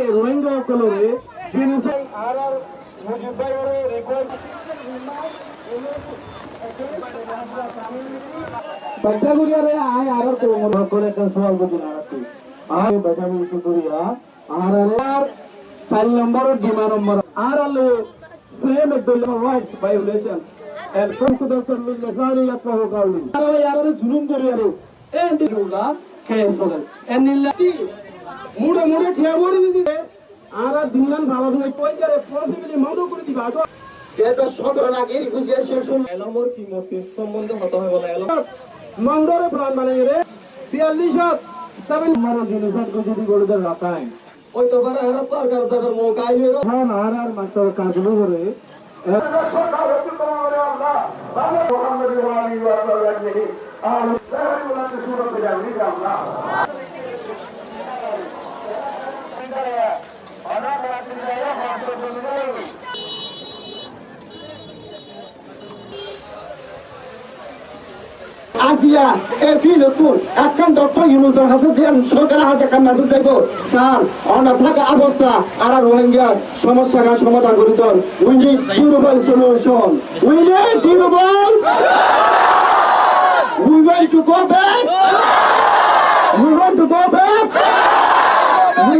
রোহিঙ্গা কলরে বাচ্চাগুলিয়ারে আয় আর করে একটা সওয়াল বুঝি না রাখি আয় বাচ্চাগুলি করিয়া আর আল্লাহর 4 নম্বর ডিমা নম্বর আর আল্লাহ সেম একদম rights violation and consideration min lisani yaqahu qawli ara yara zulum koriyaru endi ruga kesogal enillati mude thiya bori dide ara dinnan bhalo dine koikare possibly maudo kore diba to এটা 17 আগে রিফিউজিয়েশন শুন এলমর কি মত সম্বন্ধে হতে হয় বলা এলম মংডরে প্ল্যান বানাই রে 42 7 মারো জিনিসত কো যদি বলে দর রাখায় ওই তো বারে হর সরকার দাদার মৌকা আইলো হ্যাঁ আর মাত্র কাজগুলো করে আজিয়া এফি নতুন একখান ডক্টর ইউনুসের হাসে যে সরকার হাসে কাম মেসেজ যাইব স্যার অনা থাকা অবস্থা আর রোহিঙ্গার সমস্যার সমাধান করিত we need durable solution we need durable we want to go back we want to go back we